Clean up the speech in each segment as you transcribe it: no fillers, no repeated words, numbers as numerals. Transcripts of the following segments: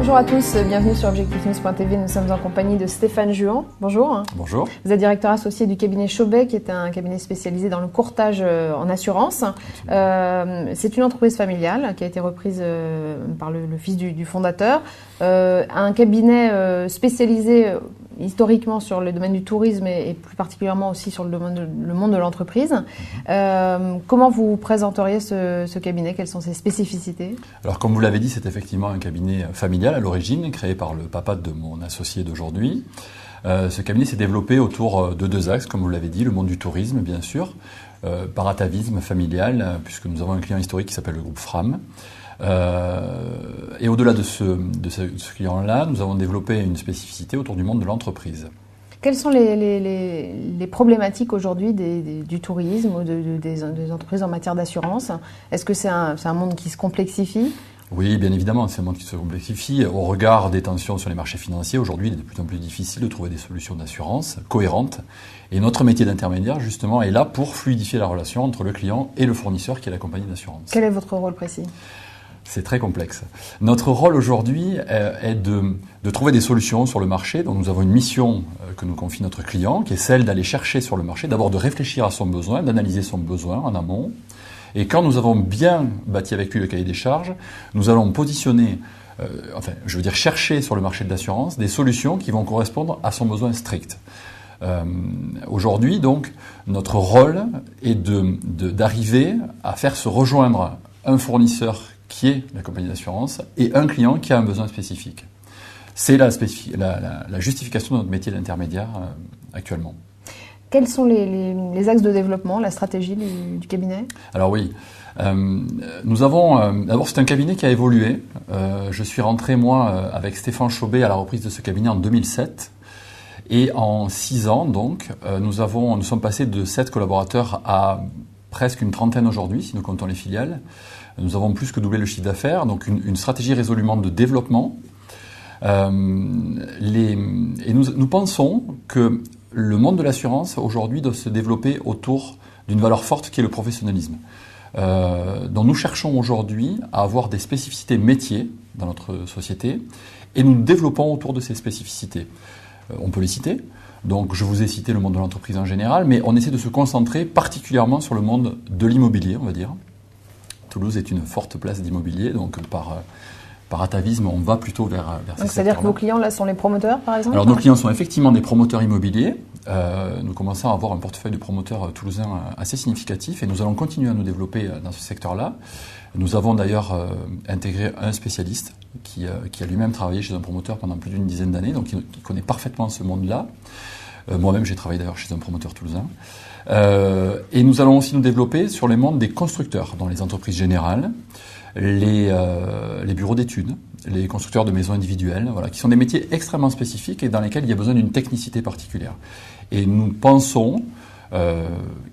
Bonjour à tous, bienvenue sur objectifnews.tv. Nous sommes en compagnie de Stéphane Juan. Bonjour. Bonjour. Vous êtes directeur associé du cabinet Chauvet, qui est un cabinet spécialisé dans le courtage en assurance. C'est une entreprise familiale qui a été reprise par le fils du fondateur. Un cabinet spécialisé historiquement sur le domaine du tourisme et plus particulièrement aussi sur le monde de l'entreprise. Comment vous présenteriez ce cabinet? Quelles sont ses spécificités? Alors comme vous l'avez dit, c'est effectivement un cabinet familial à l'origine, créé par le papa de mon associé d'aujourd'hui. Ce cabinet s'est développé autour de deux axes, comme vous l'avez dit, le monde du tourisme bien sûr, par atavisme familial, puisque nous avons un client historique qui s'appelle le groupe Fram. Et au-delà de ce client-là, nous avons développé une spécificité autour du monde de l'entreprise. Quelles sont les problématiques aujourd'hui du tourisme ou des entreprises en matière d'assurance? Est-ce que c'est un monde qui se complexifie? Oui, bien évidemment, c'est un monde qui se complexifie. Au regard des tensions sur les marchés financiers, aujourd'hui, il est de plus en plus difficile de trouver des solutions d'assurance cohérentes. Et notre métier d'intermédiaire, justement, est là pour fluidifier la relation entre le client et le fournisseur qui est la compagnie d'assurance. Quel est votre rôle précis? C'est très complexe. Notre rôle aujourd'hui est de trouver des solutions sur le marché. Donc nous avons une mission que nous confie notre client, qui est celle d'aller chercher sur le marché, d'abord de réfléchir à son besoin, d'analyser son besoin en amont. Et quand nous avons bien bâti avec lui le cahier des charges, nous allons positionner, chercher sur le marché de l'assurance des solutions qui vont correspondre à son besoin strict. Aujourd'hui, donc, notre rôle est d'arriver à faire se rejoindre un fournisseur qui est la compagnie d'assurance et un client qui a un besoin spécifique. C'est la justification de notre métier d'intermédiaire actuellement. Quels sont les axes de développement, la stratégie du cabinet? Alors oui, nous avons... d'abord, c'est un cabinet qui a évolué. Je suis rentré, moi, avec Stéphane Chauvet à la reprise de ce cabinet en 2007. Et en 6 ans, donc, nous sommes passés de 7 collaborateurs à presque une trentaine aujourd'hui, si nous comptons les filiales. Nous avons plus que doublé le chiffre d'affaires, donc une stratégie résolument de développement. Et nous pensons que le monde de l'assurance aujourd'hui doit se développer autour d'une valeur forte qui est le professionnalisme. Donc nous cherchons aujourd'hui à avoir des spécificités métiers dans notre société et nous développons autour de ces spécificités. On peut les citer. Donc je vous ai cité le monde de l'entreprise en général, mais on essaie de se concentrer particulièrement sur le monde de l'immobilier, on va dire. Toulouse est une forte place d'immobilier, donc par atavisme, on va plutôt vers ces secteurs-là. C'est-à-dire que vos clients, là, sont les promoteurs, par exemple? Alors, nos clients sont effectivement des promoteurs immobiliers. Nous commençons à avoir un portefeuille de promoteurs toulousains assez significatif et nous allons continuer à nous développer dans ce secteur-là. Nous avons d'ailleurs intégré un spécialiste qui a lui-même travaillé chez un promoteur pendant plus d'une dizaine d'années, donc qui connaît parfaitement ce monde-là. Moi-même, j'ai travaillé d'ailleurs chez un promoteur toulousain. Et nous allons aussi nous développer sur les mondes des constructeurs, dans les entreprises générales, les bureaux d'études, les constructeurs de maisons individuelles, voilà, qui sont des métiers extrêmement spécifiques et dans lesquels il y a besoin d'une technicité particulière. Et nous pensons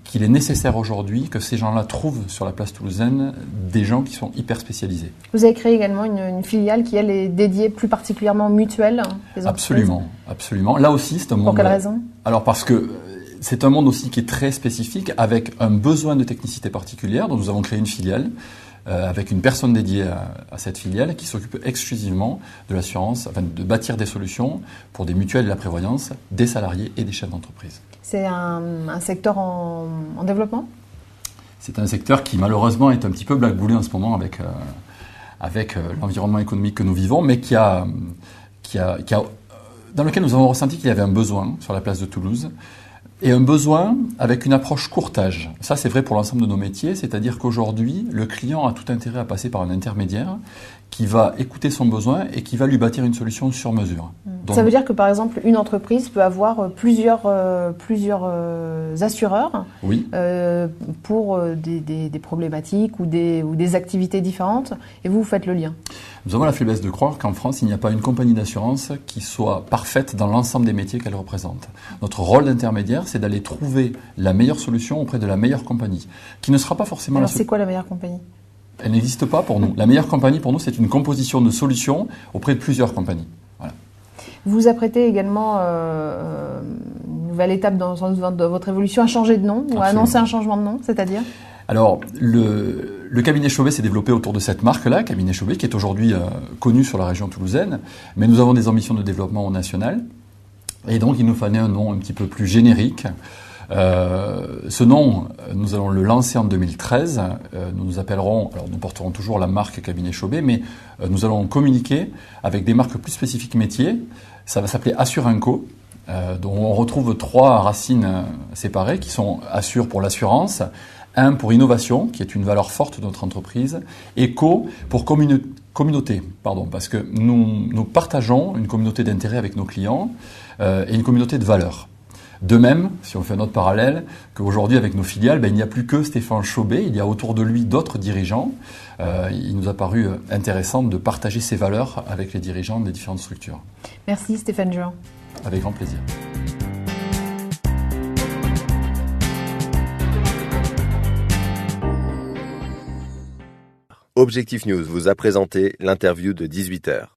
qu'il est nécessaire aujourd'hui que ces gens-là trouvent sur la place toulousaine des gens qui sont hyper spécialisés. Vous avez créé également une filiale qui, elle, est dédiée plus particulièrement mutuelle des entreprises. Absolument. Là aussi, c'est un monde... Pour quelle raison? Alors parce que c'est un monde aussi qui est très spécifique, avec un besoin de technicité particulière. Donc nous avons créé une filiale avec une personne dédiée à cette filiale qui s'occupe exclusivement de l'assurance, enfin de bâtir des solutions pour des mutuelles de la prévoyance, des salariés et des chefs d'entreprise. C'est un secteur en développement? C'est un secteur qui malheureusement est un petit peu blackboulé en ce moment avec l'environnement économique que nous vivons, mais dans lequel nous avons ressenti qu'il y avait un besoin sur la place de Toulouse. Et un besoin avec une approche courtage. Ça, c'est vrai pour l'ensemble de nos métiers, c'est-à-dire qu'aujourd'hui, le client a tout intérêt à passer par un intermédiaire qui va écouter son besoin et qui va lui bâtir une solution sur mesure. Donc, ça veut dire que, par exemple, une entreprise peut avoir plusieurs assureurs, oui. Pour des problématiques ou des activités différentes, et vous faites le lien. Nous avons la faiblesse de croire qu'en France, il n'y a pas une compagnie d'assurance qui soit parfaite dans l'ensemble des métiers qu'elle représente. Notre rôle d'intermédiaire, c'est d'aller trouver la meilleure solution auprès de la meilleure compagnie, qui ne sera pas forcément... Alors, c'est quoi la meilleure compagnie? Elle n'existe pas pour nous. La meilleure compagnie, pour nous, c'est une composition de solutions auprès de plusieurs compagnies. Voilà. Vous vous apprêtez également, une nouvelle étape dans votre évolution, à changer de nom, ou à annoncer un changement de nom, c'est-à-dire? Alors, le le cabinet Chauvet s'est développé autour de cette marque-là, cabinet Chauvet, qui est aujourd'hui connu sur la région toulousaine, mais nous avons des ambitions de développement au national. Et donc, il nous fallait un nom un petit peu plus générique. Ce nom, nous allons le lancer en 2013. Nous nous appellerons, alors nous porterons toujours la marque cabinet Chauvet, mais nous allons communiquer avec des marques plus spécifiques métiers. Ça va s'appeler Assurinco, dont on retrouve 3 racines séparées qui sont Assure pour l'assurance, un pour innovation, qui est une valeur forte de notre entreprise, et Co pour communauté, parce que nous partageons une communauté d'intérêt avec nos clients et une communauté de valeurs. De même, si on fait un autre parallèle, qu'aujourd'hui avec nos filiales, il n'y a plus que Stéphane Chauvet, il y a autour de lui d'autres dirigeants. Il nous a paru intéressant de partager ces valeurs avec les dirigeants des différentes structures. Merci Stéphane Juin. Avec grand plaisir. Objectif News vous a présenté l'interview de 18h.